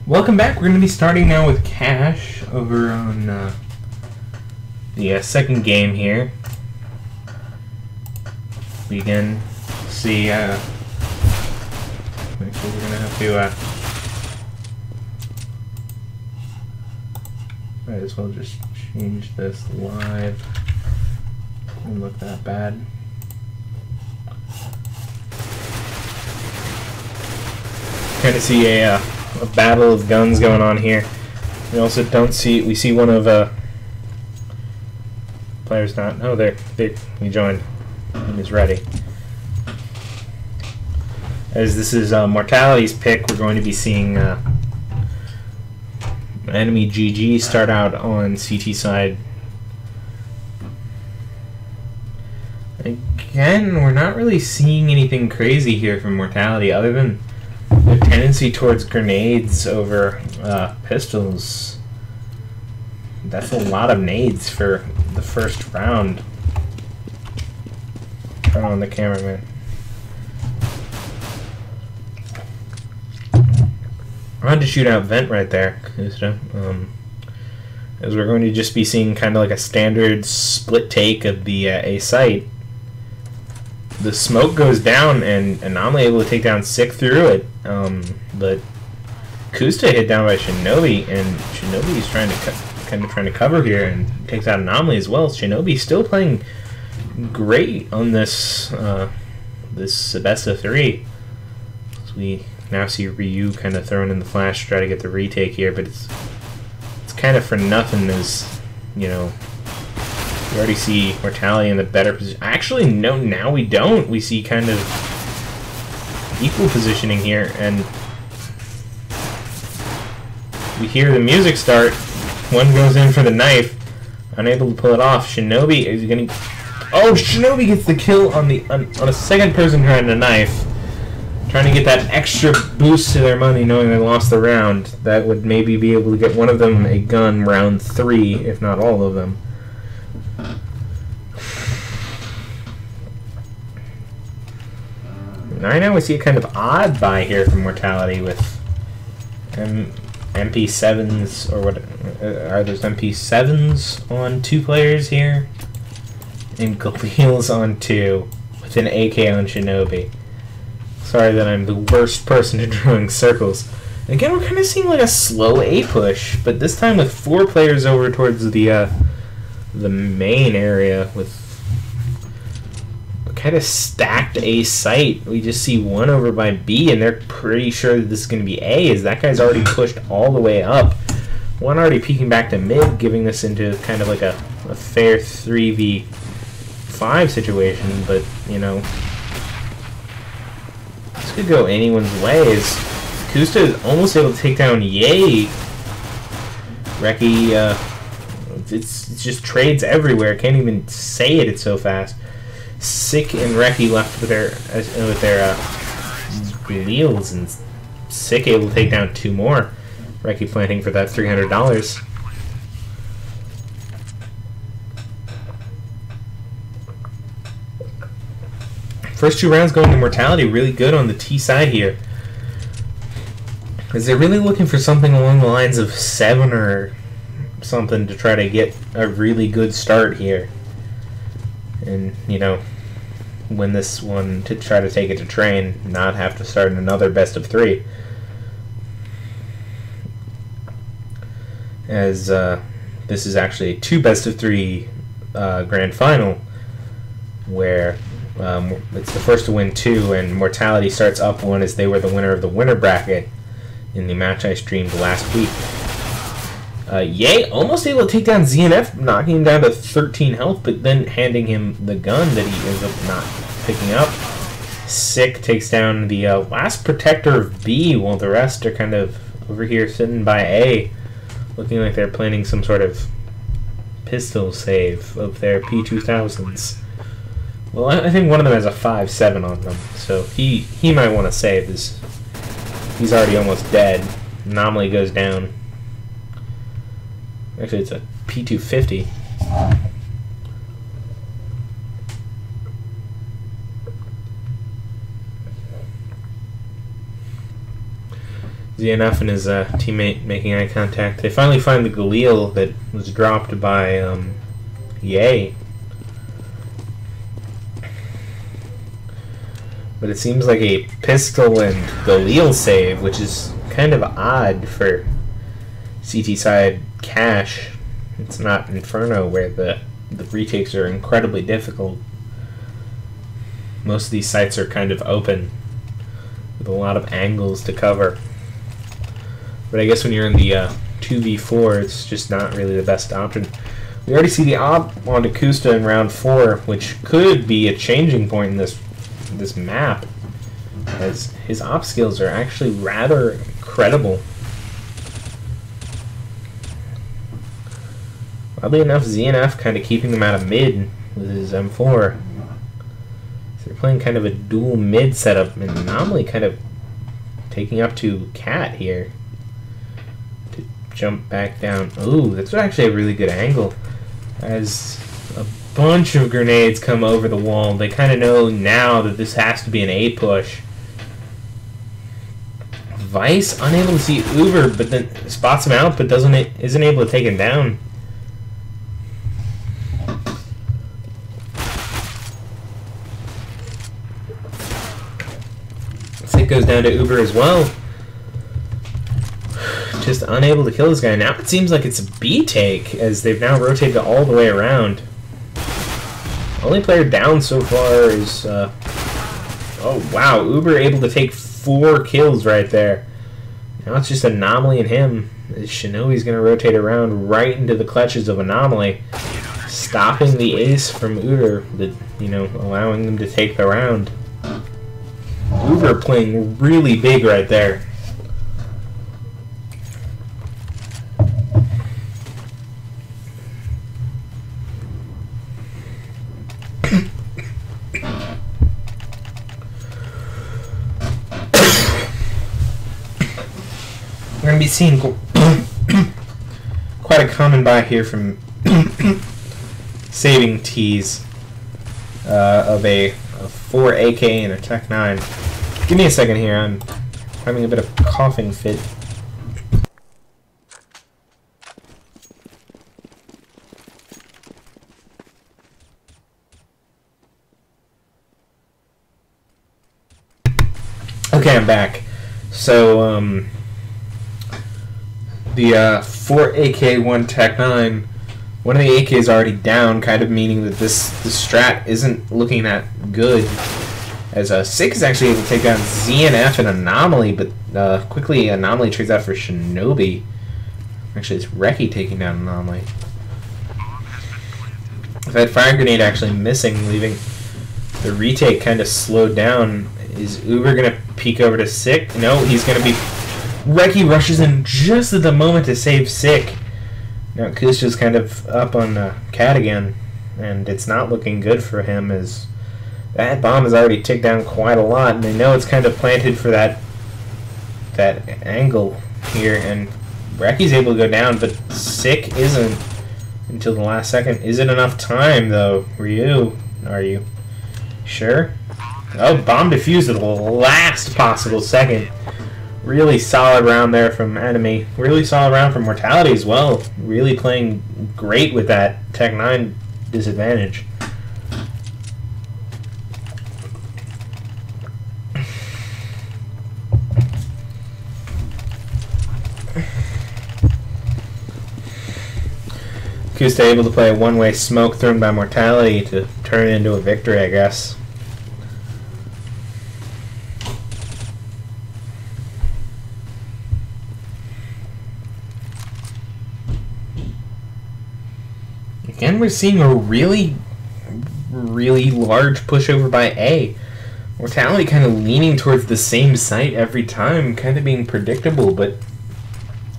Welcome back. We're going to be starting now with Cash over on the second game here. We again see, actually we're going to have to, might as well just change this live. Doesn't look that bad. Kind of see a battle of guns going on here. We also don't see. We see one of players not. Oh, there. He joined. He's ready. As this is Mortality's pick, we're going to be seeing EnemyGG start out on CT side. Again, we're not really seeing anything crazy here from Mortality, other than the tendency towards grenades over pistols. That's a lot of nades for the first round. Turn on the cameraman. I had to shoot out vent right there, as we're going to just be seeing kind of like a standard split take of the A site. The smoke goes down, and Anomaly able to take down Sick through it, but Kusta hit down by Shinobi, and Shinobi's trying to cover here and takes out Anomaly as well. Shinobi still playing great on this this best of three. So we now see Ryu kind of throwing in the flash to try to get the retake here, but it's kind of for nothing, as you know. We already see Mortality in the better position. Actually, no, now we don't. We see kind of equal positioning here, and we hear the music start. One goes in for the knife, unable to pull it off. Shinobi is going to... Oh, Shinobi gets the kill on a second person trying to knife. Trying to get that extra boost to their money, knowing they lost the round. That would maybe be able to get one of them a gun round 3, if not all of them. Right now we see a kind of odd buy here from Mortality with MP7s, or what are those MP7s on 2 players here, and Galil's on 2 with an AK on Shinobi. Sorry that I'm the worst person at drawing circles. Again, we're kind of seeing like a slow A push, but this time with 4 players over towards the main area with kind of stacked A site. We just see one over by B, and they're pretty sure that this is going to be A, as that guy's already pushed all the way up. One already peeking back to mid, giving this into kind of like a fair 3v5 situation, but, you know, this could go anyone's way, as Kusta is almost able to take down Ye. Reki, it's just trades everywhere. Can't even say it, it's so fast. Sick and Reki left with their wheels, and Sick able to take down 2 more. Reki planting for that $300. First 2 rounds going to Mortality, really good on the T side here. Is they're really looking for something along the lines of 7 or something to try to get a really good start here. And, you know, win this one to try to take it to train, not have to start another best of 3. As this is actually a 2 best of 3 grand final, where it's the first to win 2, and Mortality starts up 1 as they were the winner of the winner bracket in the match I streamed last week. Ye almost able to take down ZNF, knocking him down to 13 health, but then handing him the gun that he ends up not picking up. Sick takes down the last protector of B, while the rest are kind of over here sitting by A, looking like they're planning some sort of pistol save of their P2000s. Well, I think one of them has a 5.7 on them, so he might want to save this. He's already almost dead. Anomaly goes down. Actually, it's a P250. ZNF and his teammate making eye contact. They finally find the Galil that was dropped by Yay. But it seems like a pistol and Galil save, which is kind of odd for CT side cash. It's not Inferno where the retakes are incredibly difficult. Most of these sites are kind of open with a lot of angles to cover. But I guess when you're in the 2v4, it's just not really the best option. We already see the op onto Kusta in round 4, which could be a changing point in this map, as his op skills are actually rather incredible. Oddly enough, ZNF kind of keeping them out of mid with his M4. So they're playing kind of a dual mid setup, and Anomaly kind of taking up to Cat here to jump back down. Ooh, that's actually a really good angle. As a bunch of grenades come over the wall, they kind of know now that this has to be an A push. Vice unable to see Uber, but then spots him out, but isn't able to take him down. It goes down to Uber as well. Just unable to kill this guy. Now it seems like it's a B take, as they've now rotated all the way around. Only player down so far is oh wow, Uber able to take 4 kills right there. Now it's just Anomaly and him. Shinobi's gonna rotate around right into the clutches of Anomaly, stopping the ace from Uber, allowing them to take the round. Uber playing really big right there. We're going to be seeing quite a common buy here from saving tees of a 4 AK and a Tech 9. Give me a second here, I'm having a bit of coughing fit. Okay, I'm back. So, the 4 AK, 1 Tech 9, one of the AK is already down, kind of meaning that this strat isn't looking that good. As Sick is actually able to take down ZNF and Anomaly, but quickly Anomaly trades out for Shinobi. Actually, it's Reki taking down Anomaly. That fire grenade actually missing, leaving the retake kind of slowed down. Is Uber going to peek over to Sick? No, he's going to be... Reki rushes in just at the moment to save Sick. Now Kusta's kind of up on Cat again, and it's not looking good for him, as that bomb has already ticked down quite a lot, and they know it's kind of planted for that angle here, and Reki's able to go down, but Sick isn't until the last second. Is it enough time, though? Ryu, are you sure? Oh, bomb defused at the last possible second. Really solid round there from Enemy. Really solid round from Mortality as well. Really playing great with that Tech 9 disadvantage. Kusta able to play a one-way smoke thrown by Mortality to turn it into a victory, I guess. Again, we're seeing a really large pushover by A. Mortality kind of leaning towards the same site every time, kind of being predictable, but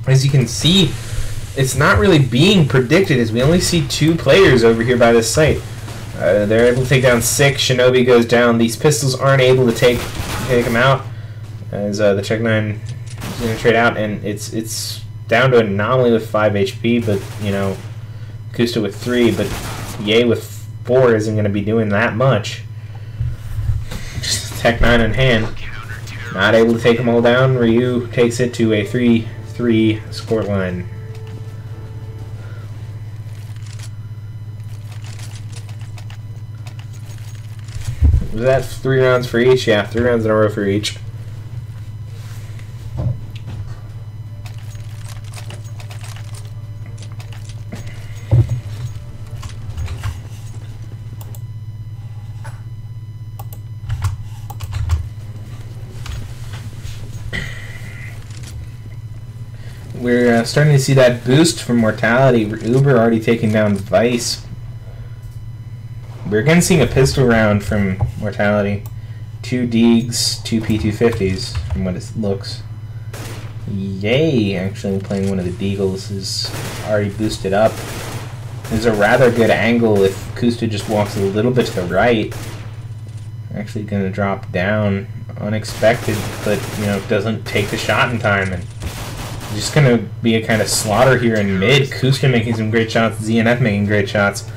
as you can see, it's not really being predicted, as we only see 2 players over here by this site. They're able to take down 6. Shinobi goes down. These pistols aren't able to take him out, as the Tech 9 is going to trade out, and it's down to Anomaly with 5 HP, but, Kusta with 3, but Ye with 4 isn't going to be doing that much. Just Tech 9 in hand. Not able to take them all down. Ryu takes it to a 3-3 scoreline. Was that 3 rounds for each? Yeah, 3 rounds in a row for each. We're starting to see that boost from Mortality. Uber already taking down Vice. We're again seeing a pistol round from Mortality. 2 Deegs, 2 P250s from what it looks. Yay, actually playing one of the Deagles is already boosted up. There's a rather good angle if Kusta just walks a little bit to the right. Actually going to drop down. Unexpected, but you know, doesn't take the shot in time. And just going to be a kind of slaughter here in mid. Kusta making some great shots, ZNF making great shots.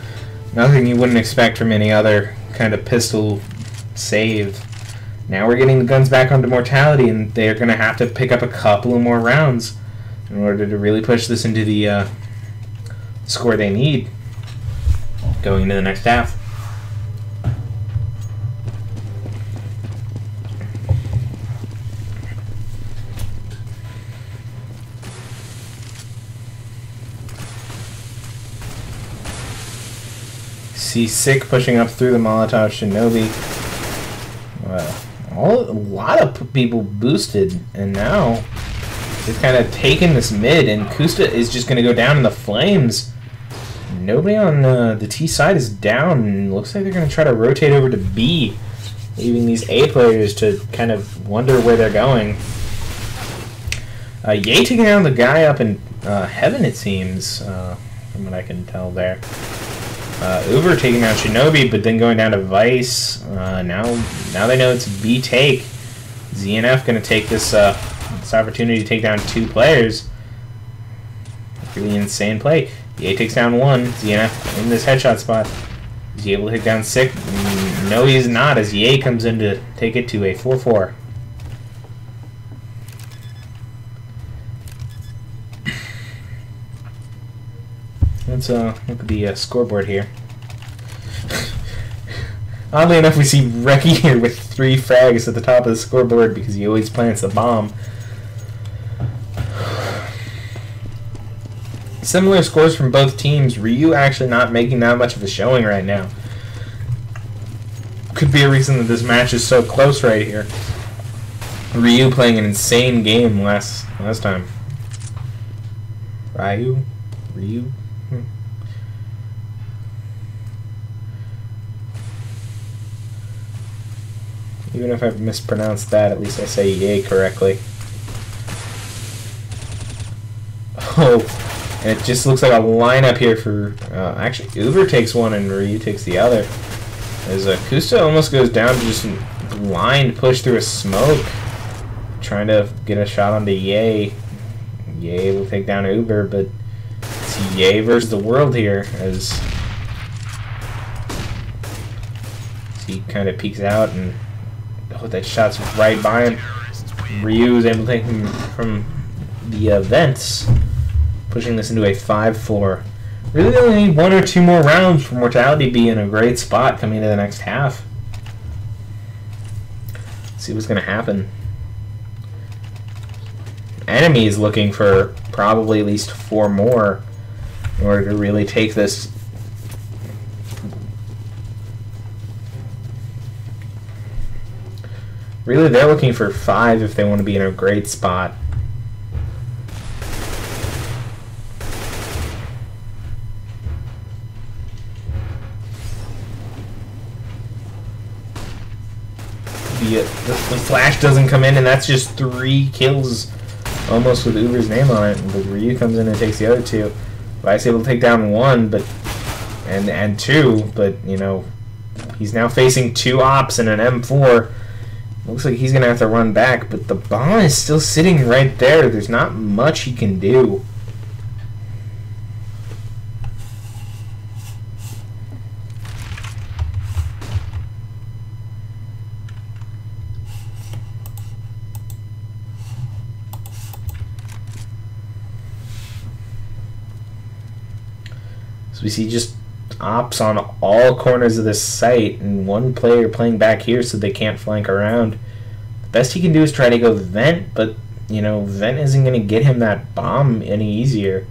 Nothing you wouldn't expect from any other kind of pistol save. Now we're getting the guns back onto Mortality, and they're going to have to pick up a couple of more rounds in order to really push this into the score they need going into the next half. See Sick pushing up through the Molotov Shinobi. A lot of people boosted, and now they've kind of taken this mid, and Kusta is just going to go down in the flames. Nobody on the T side is down, and looks like they're going to try to rotate over to B, leaving these A players to kind of wonder where they're going. Ye taking down the guy up in Heaven, it seems, from what I can tell there. Uber taking down Shinobi, but then going down to Vice. Now they know it's B take. ZNF going to take this opportunity to take down 2 players. Really insane play. Ye takes down 1. ZNF in this headshot spot. Is he able to take down Sick? No, he's not, as Ye comes in to take it to a 4-4. Let's look at the scoreboard here. Oddly enough, we see Reki here with 3 frags at the top of the scoreboard because he always plants the bomb. Similar scores from both teams. Ryu actually not making that much of a showing right now. Could be a reason that this match is so close right here. Ryu playing an insane game last time. Ryu? Even if I've mispronounced that, at least I say Ye correctly. Oh, and it just looks like a lineup here for... actually, Uber takes one and Ryu takes the other. As Kusta almost goes down to just blind push through a smoke. Trying to get a shot onto Ye. Ye will take down Uber, but it's Ye versus the world here as he kind of peeks out and... Oh, that shot's right by him. Ryu is able to take him from the vents, pushing this into a 5-4. Really only need 1 or 2 more rounds for Mortality to be in a great spot coming into the next half. Let's see what's going to happen. Enemy is looking for probably at least 4 more in order to really take this. Really, they're looking for 5 if they want to be in a great spot. The flash doesn't come in, and that's just 3 kills almost with Uber's name on it. But Ryu comes in and takes the other 2. Vice able to take down 1, but and 2, but you know, he's now facing 2 ops and an M4. Looks like he's going to have to run back, but the bomb is still sitting right there. There's not much he can do. So we see just ops on all corners of this site, and one player playing back here so they can't flank around. The best he can do is try to go vent, but you know, vent isn't going to get him that bomb any easier,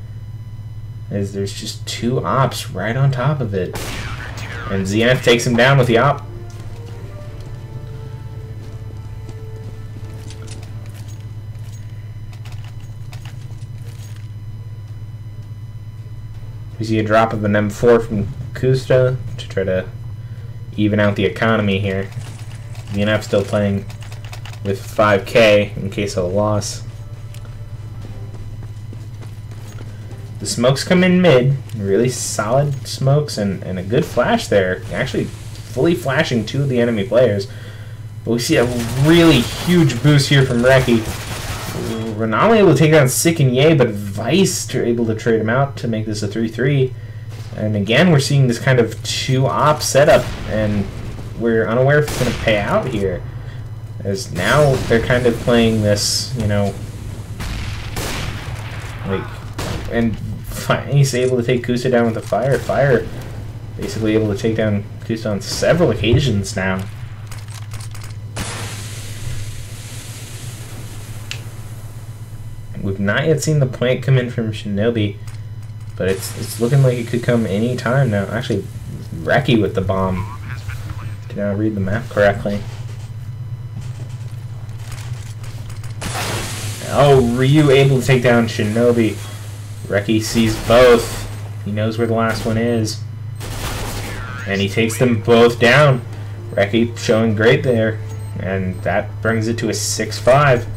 as there's just two ops right on top of it. And ZNF takes him down with the op. We see a drop of an M4 from Kusta to try to even out the economy here. ZNF still playing with 5k in case of a loss. The smokes come in mid, really solid smokes, and a good flash there. Actually fully flashing two of the enemy players. But we see a really huge boost here from Reki. We're not only able to take down Sick and Ye, but Vice are able to trade him out to make this a 3-3. And again, we're seeing this kind of two-op setup, and we're unaware if it's going to pay out here. As now they're kind of playing this, you know, like, and he's able to take Kusa down with the fire. Fire basically able to take down Kusa on several occasions now. We've not yet seen the plant come in from Shinobi, but it's looking like it could come any time now. Actually, Reki with the bomb. Did I read the map correctly? Oh, Ryu able to take down Shinobi. Reki sees both. He knows where the last one is. And he takes them both down. Reki showing great there. And that brings it to a 6-5.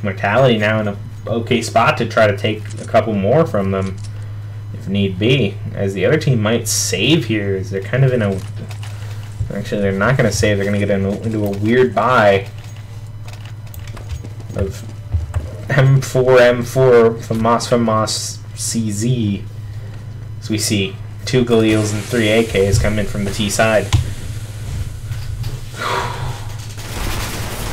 Mortality now in a okay spot to try to take a couple more from them if need be, as the other team might save here, as they're kind of in a, actually they're not going to save, they're going to get into a weird buy of M4 from Moss CZ. So we see 2 Galils and 3 AKs come in from the T side.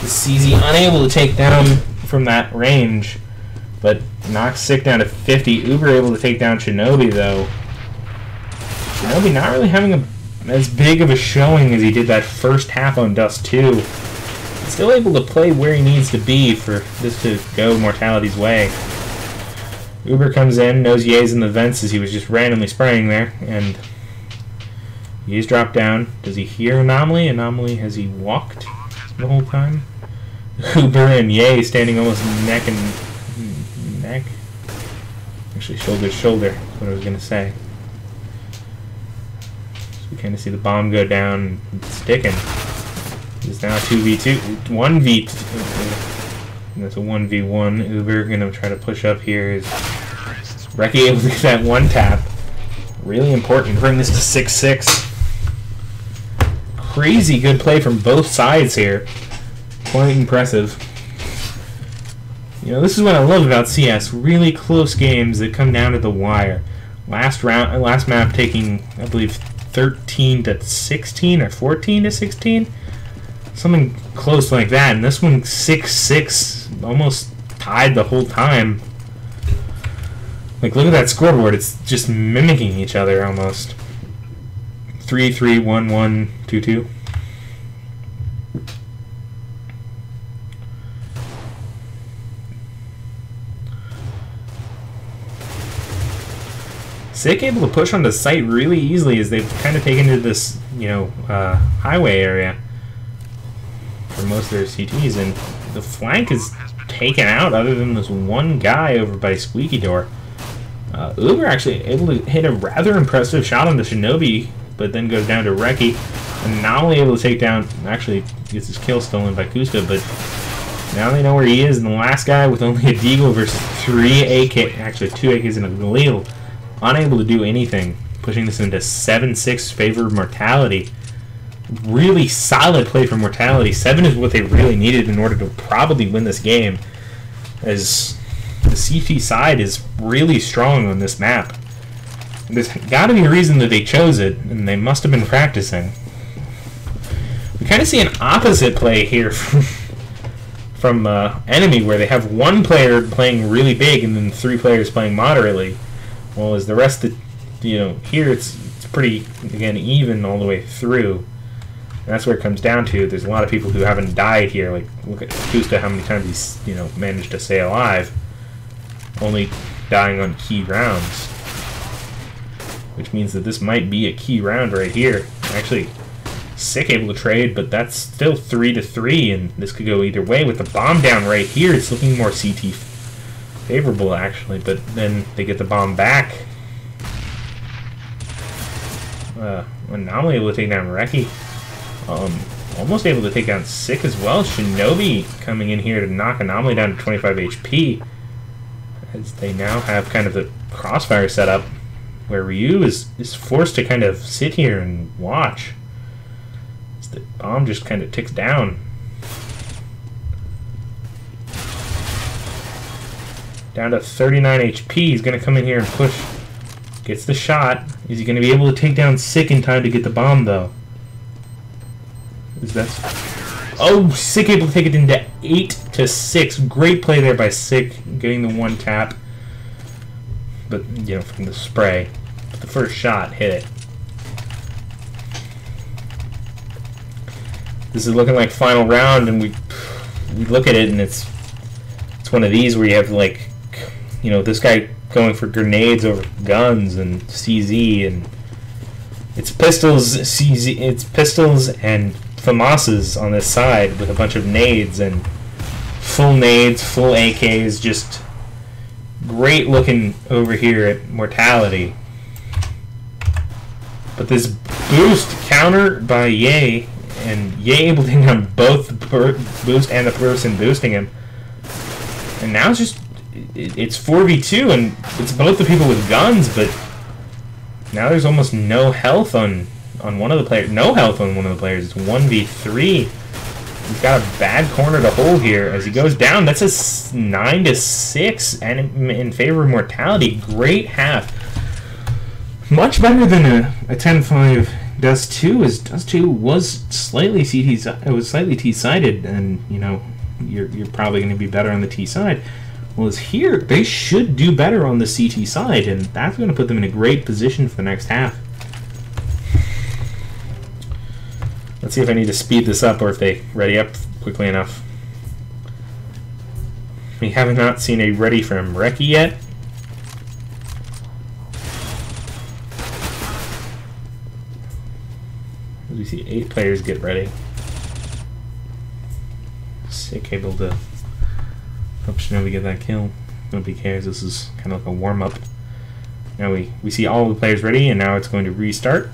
The CZ unable to take down from that range, but knocks Sick down to 50. Uber able to take down Shinobi though. Shinobi not really having as big of a showing as he did that first half on Dust 2. Still able to play where he needs to be for this to go Mortality's way. Uber comes in, knows Ye's in the vents as he was just randomly spraying there, and Ye's dropped down. Does he hear Anomaly? Anomaly, has he walked the whole time? Uber and Ye standing almost neck and neck. Actually, shoulder to shoulder is what I was going to say. So we kind of see the bomb go down and sticking. It's now 2v2, 1v2. That's a 1v1. Uber going to try to push up here. Is Reki able to get that one tap? Really important. Bring this to 6-6. Crazy good play from both sides here. Quite impressive. You know, this is what I love about CS. Really close games that come down to the wire. Last map taking, I believe, 13 to 16 or 14 to 16. Something close like that. And this one 6-6, almost tied the whole time. Like, look at that scoreboard. It's just mimicking each other almost. 3-3, 1-1, 2-2. Sick able to push on the site really easily as they've kind of taken to this, you know, highway area for most of their CTs, and the flank is taken out other than this one guy over by Squeaky Door. Uber actually able to hit a rather impressive shot on the Shinobi, but then goes down to Reki, and not only able to take down, actually gets his kill stolen by Kusta, but now they know where he is, and the last guy with only a Deagle versus 3 AK, actually 2 AKs and a Galil, unable to do anything, pushing this into 7-6 favor of Mortality. Really solid play for Mortality. 7 is what they really needed in order to probably win this game, as the CT side is really strong on this map. There's got to be a reason that they chose it, and they must have been practicing. We kind of see an opposite play here from Enemy, where they have one player playing really big and then 3 players playing moderately. Well, as the rest of here it's pretty, again, even all the way through. And that's where it comes down to. There's a lot of people who haven't died here. Like, look at Kusta, how many times he's, managed to stay alive. Only dying on key rounds. Which means that this might be a key round right here. Actually, Sick able to trade, but that's still 3-3, and this could go either way. With the bomb down right here, it's looking more CT favorable, actually, but then they get the bomb back. Anomaly able to take down Reki. Almost able to take down Sick as well. Shinobi coming in here to knock Anomaly down to 25 HP. As they now have kind of the crossfire setup where Ryu is forced to kind of sit here and watch. As the bomb just kind of ticks down. Down to 39 HP. He's going to come in here and push. Gets the shot. Is he going to be able to take down Sick in time to get the bomb, though? Oh, Sick able to take it into 8-6. Great play there by Sick, getting the one tap. But, from the spray. But the first shot hit it. This is looking like final round, and we look at it, and it's one of these where you have, like, this guy going for grenades over guns and CZ, and it's pistols, CZ, it's pistols and FAMASas on this side with a bunch of nades and full nades, full AKs, just great looking over here at Mortality. But this boost counter by Ye, and Ye able to take down both the boost and the person boosting him. And now it's just, it's 4v2, and it's both the people with guns, but now there's almost no health on one of the players. No health on one of the players. It's 1v3. He's got a bad corner to hold here as he goes down. That's a 9-6 and in favor of Mortality. Great half. Much better than a 10-5 Dust 2, as Dust 2 was slightly T-sided, and you're probably going to be better on the T side. Well, as here, they should do better on the CT side, and that's going to put them in a great position for the next half. Let's see if I need to speed this up or if they ready up quickly enough. We have not seen a ready from Reki yet. As we see 8 players get ready. Sick able to help Shinobi get that kill. Nobody cares, this is kind of like a warm-up. Now we see all the players ready, and now it's going to restart.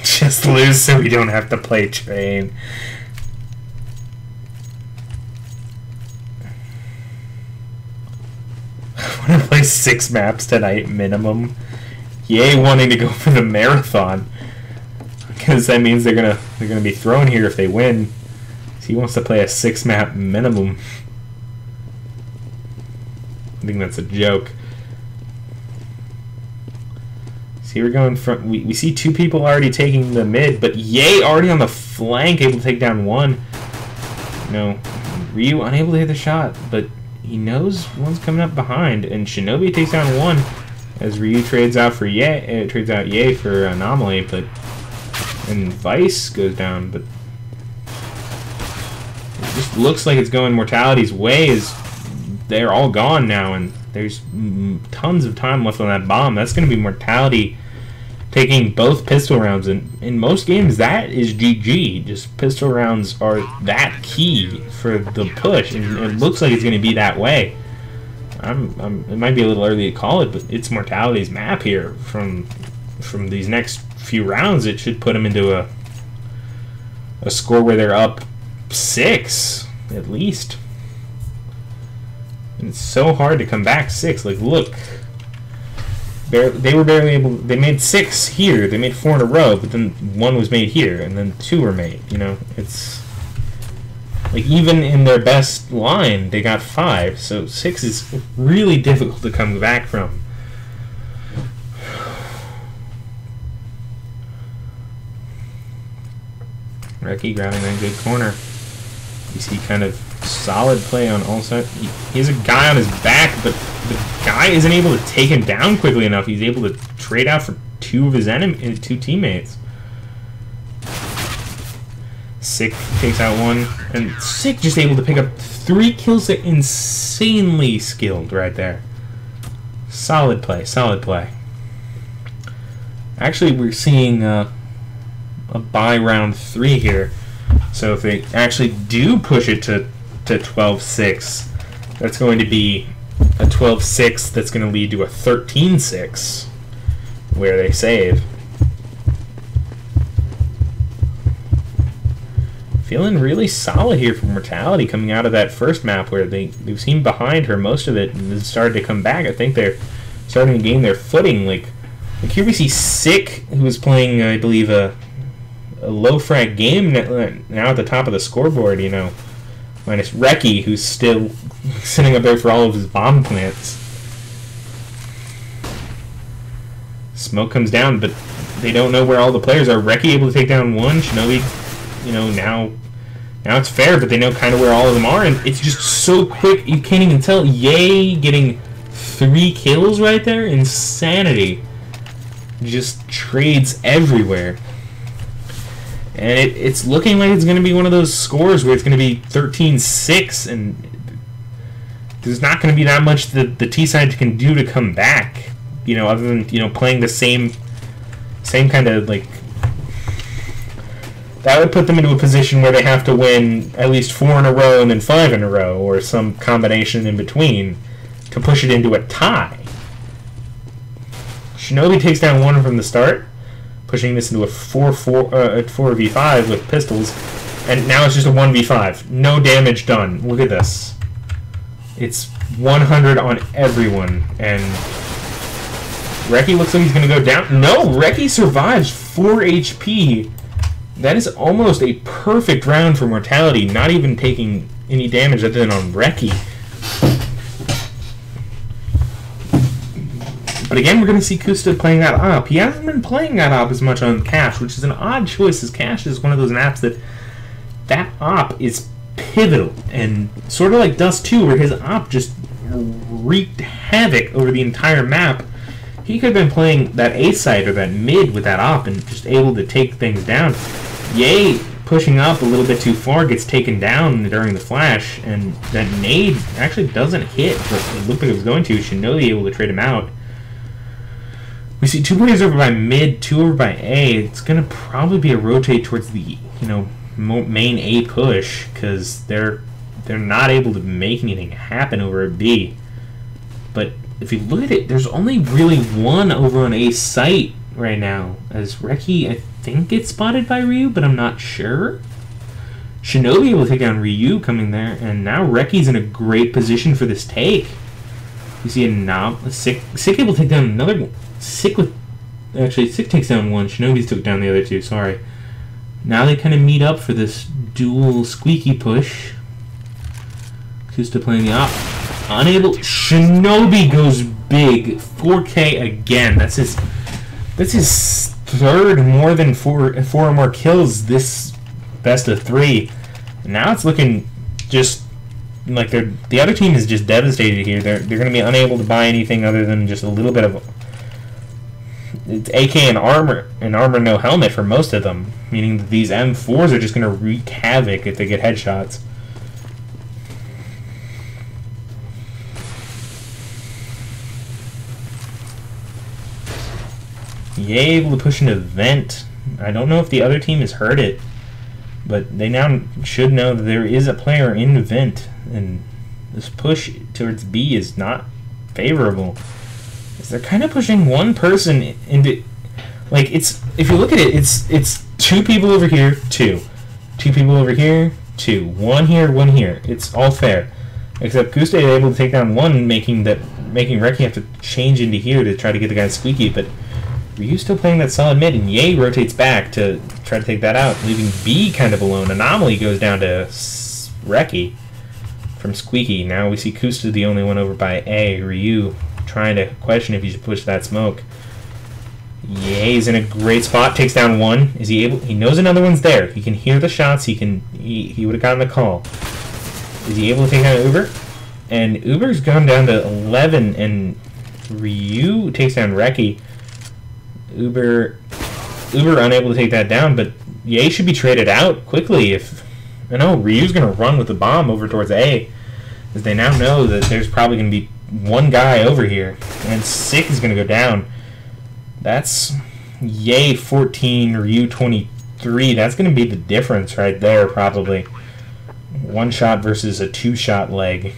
Just lose so we don't have to play train. I want to play 6 maps tonight minimum. Yay, wanting to go for the marathon, because that means they're gonna be thrown here if they win. So he wants to play a 6 map minimum. I think that's a joke. See, we're going from. We see 2 people already taking the mid, but Ye already on the flank, able to take down 1. Ryu unable to hit the shot, but he knows one's coming up behind, and Shinobi takes down 1 as Ryu trades out Ye for Anomaly, and Vice goes down, but it just looks like it's going Mortality's way. As they're all gone now, and there's tons of time left on that bomb. That's going to be Mortality taking both pistol rounds, and in most games that is GG. Just pistol rounds are that key for the push, and it looks like it's going to be that way. It might be a little early to call it, but it's Mortality's map here. From these next few rounds, it should put them into a score where they're up 6 at least. And it's so hard to come back 6. Like, look, they were barely able. They made 6 here. They made 4 in a row, but then 1 was made here, and then 2 were made. It's Like, even in their best line, they got 5. So 6 is really difficult to come back from. Reki grabbing that good corner. You see kind of solid play on all sides. He has a guy on his back, but the guy isn't able to take him down quickly enough. He's able to trade out for 2 of his two teammates. Sick takes out 1, and Sick just able to pick up 3 kills. That insanely skilled right there. Solid play, solid play. Actually, we're seeing a bye round 3 here. So if they actually do push it to 12-6, that's going to be a 12-6 that's going to lead to a 13-6 where they save. Feeling really solid here for Mortality coming out of that first map where they've seen behind her most of it and started to come back. I think they're starting to gain their footing. Like here we see Sick, who was playing, I believe, a low frag game now at the top of the scoreboard, you know, minus Reki, who's still sitting up there for all of his bomb plants. Smoke comes down, but they don't know where all the players are. Reki able to take down 1. Shinobi, you know, now it's fair, but they know kind of where all of them are, and it's just so quick you can't even tell. Yay, getting 3 kills right there. Insanity. Just trades everywhere. And it's looking like it's going to be one of those scores where it's going to be 13-6, and there's not going to be that much that the T side can do to come back, you know, other than, you know, playing the same kind of, like, that would put them into a position where they have to win at least 4 in a row and then 5 in a row, or some combination in between to push it into a tie. Shinobi takes down 1 from the start, pushing this into a 4v5 with pistols, and now it's just a 1v5. No damage done. Look at this. It's 100 on everyone, and Reki looks like he's going to go down. No, Reki survives 4 HP. That is almost a perfect round for Mortality, not even taking any damage other than on Reki. But again, we're going to see Kusta playing that op. He hasn't been playing that op as much on Cash, which is an odd choice, as Cash is one of those maps that op is pivotal, and sort of like Dust 2, where his op just wreaked havoc over the entire map. He could have been playing that A site or that mid with that op and just able to take things down. Yay, pushing up a little bit too far, gets taken down during the flash, and that nade actually doesn't hit, but it looked like it was going to. Shinobi able to trade him out. We see 2 players over by mid, 2 over by A. It's going to probably be a rotate towards the, you know, main A push, because they're not able to make anything happen over at B. But if you look at it, there's only really 1 over on A site right now, as Reki, I think, gets spotted by Ryu, but I'm not sure. Shinobi will take down Ryu coming there, and now Reki's in a great position for this take. You see a Sick able to take down another one. Sick takes down 1. Shinobi's took down the other 2. Sorry. Now they kind of meet up for this dual squeaky push. Kusta playing the op. Unable. Shinobi goes big. 4K again. That's his 3rd more than 4 or more kills this best of 3. And now it's looking just like the other team is just devastated here. They're going to be unable to buy anything other than just a little bit of. It's AK and armor no helmet for most of them, meaning that these M4s are just going to wreak havoc if they get headshots. Yay, able to push into vent. I don't know if the other team has heard it, but they now should know that there is a player in vent, and this push towards B is not favorable. They're kind of pushing 1 person into, like, it's, if you look at it, it's 2 people over here, 2 people over here, 2, 1 here, 1 here. It's all fair, except Kusta is able to take down 1, making Reki have to change into here to try to get the guy squeaky. But Ryu's still playing that solid mid, and Ye rotates back to try to take that out, leaving B kind of alone. Anomaly goes down to Reki from Squeaky. Now we see Kusta the only one over by A. Ryu trying to question if he should push that smoke. He's in a great spot. Takes down one. Is he able? He knows another one's there. He can hear the shots. He would have gotten the call. Is he able to take down Uber? And Uber's gone down to 11, and Ryu takes down Reki. Uber unable to take that down, but Ye should be traded out quickly. If I know Ryu's gonna run with the bomb over towards A, as they now know that there's probably gonna be one guy over here, and Sick is gonna go down. That's Ye 14, Ryu 23. That's gonna be the difference right there, probably. One shot versus a two-shot leg.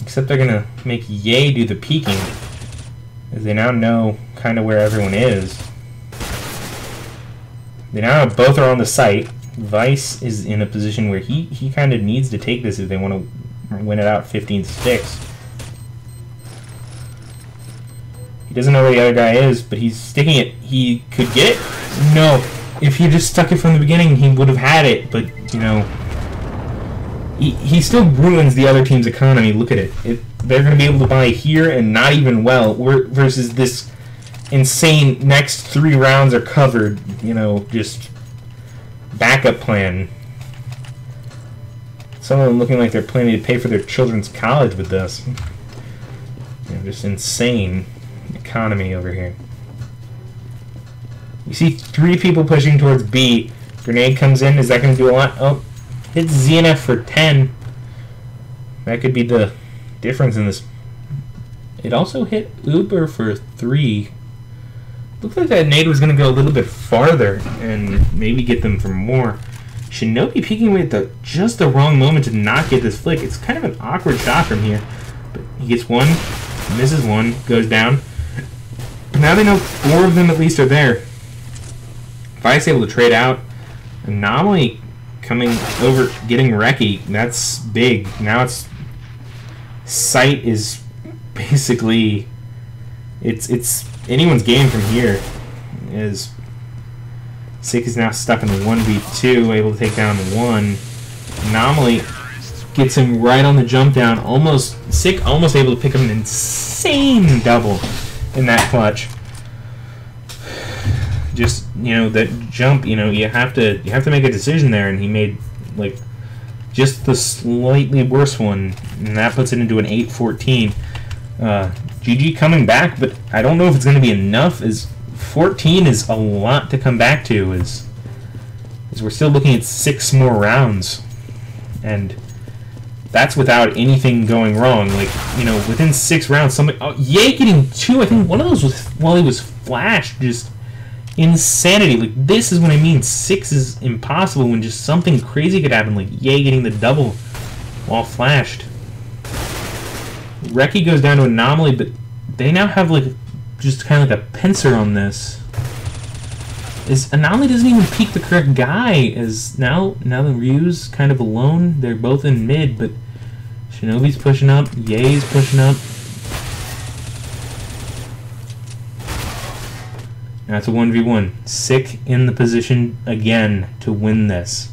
Except they're gonna make Ye do the peeking, as they now know kind of where everyone is. They now both are on the site. Vice is in a position where he kind of needs to take this if they want to win it out 15-6. He doesn't know where the other guy is, but he's sticking it. He could get it? No. If he just stuck it from the beginning, he would have had it, but, you know, he still ruins the other team's economy. Look at it. They're going to be able to buy here and not even well, versus this insane next 3 rounds are covered, you know, just backup plan. Some of them looking like they're planning to pay for their children's college with this. You know, just insane economy over here. You see 3 people pushing towards B. Grenade comes in. Is that going to do a lot? Oh, hits ZNF for 10. That could be the difference in this. It also hit Uber for 3. Looked like that nade was going to go a little bit farther and maybe get them for more. Shinobi peeking away at just the wrong moment to not get this flick. It's kind of an awkward shot from here. But he gets one, misses one, goes down. Now they know 4 of them at least are there. Vice able to trade out. Anomaly coming over, getting Reki. That's big. Now it's sight is basically it's anyone's game from here. Is Sick is now stuck in the 1v2, able to take down the 1. Anomaly gets him right on the jump down. Sick almost able to pick up an insane double in that clutch. Just, you know, that jump, you know, you have to make a decision there, and he made like just the slightly worse one, and that puts it into an 8-14. GG coming back, but I don't know if it's going to be enough. As 14 is a lot to come back to, as we're still looking at 6 more rounds, and that's without anything going wrong. Like, you know, within 6 rounds, somebody Ye getting 2. I think one of those was while he was flashed. Just insanity. Like, this is what I mean. 6 is impossible when just something crazy could happen, like Ye getting the double while flashed. Reki goes down to Anomaly, but they now have like just kind of like a pincer on this. Is Anomaly doesn't even peek the correct guy, as now that Ryu's kind of alone. They're both in mid, but Shinobi's pushing up, Ye's pushing up. Now it's a 1v1. Sick in the position again to win this.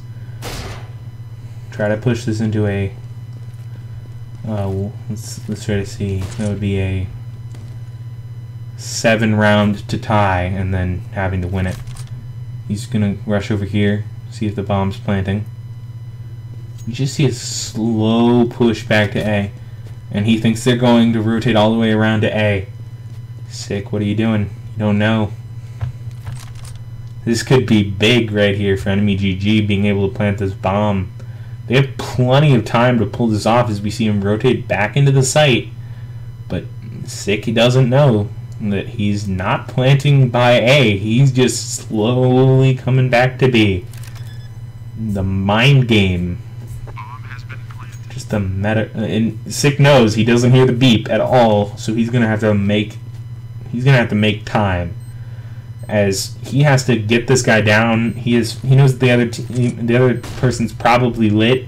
Try to push this into a let's try to see. That would be a 7 round to tie, and then having to win it. He's gonna rush over here, see if the bomb's planting. You just see a slow push back to A, and he thinks they're going to rotate all the way around to A. Sick, what are you doing? You don't know. This could be big right here for EnemyGG, being able to plant this bomb. They have plenty of time to pull this off as we see him rotate back into the site. But Sick, he doesn't know that he's not planting by A. He's just slowly coming back to B. The mind game. Just the meta. And Sick knows he doesn't hear the beep at all, so he's gonna have to make time, as he has to get this guy down. He knows the other person's probably lit.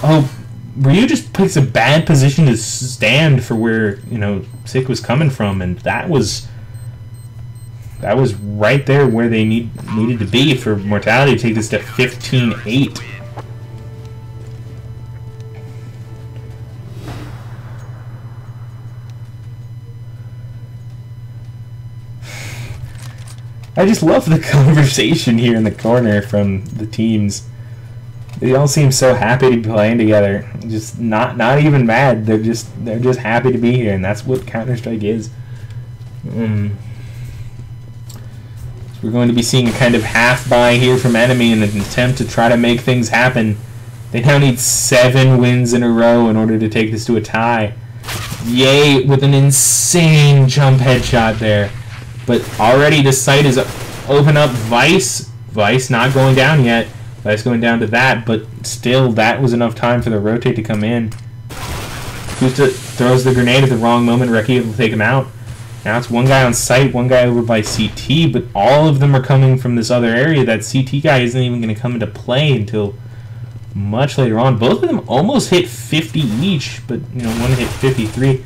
Oh, Ryu just picks a bad position to stand for where, you know, Sick was coming from, and that was That was right there where they needed to be for Mortality to take this to 15-8. I just love the conversation here in the corner from the teams. They all seem so happy to be playing together. Just not even mad. They're just happy to be here, and that's what Counter-Strike is. So we're going to be seeing a kind of half buy here from Enemy in an attempt to try to make things happen. They now need 7 wins in a row in order to take this to a tie. Yay, with an insane jump headshot there. But already the site is open up. Vice not going down yet. Vice going down to that, but still that was enough time for the rotate to come in. Kusta throws the grenade at the wrong moment. Reki will take him out. Now it's one guy on site, one guy over by CT, but all of them are coming from this other area. That CT guy isn't even going to come into play until much later on. Both of them almost hit 50 each, but one hit 53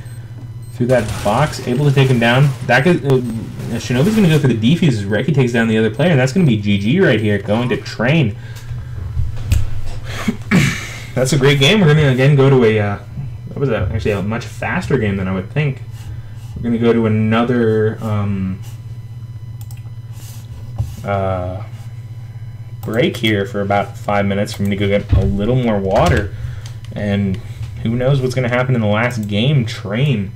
through that box, able to take him down. That Shinobi's going to go for the defuse as Reki takes down the other player, and that's going to be GG right here, going to Train. That's a great game. We're going to again go to actually a much faster game than I would think. We're going to go to another break here for about 5 minutes for me to go get a little more water, and who knows what's going to happen in the last game. Train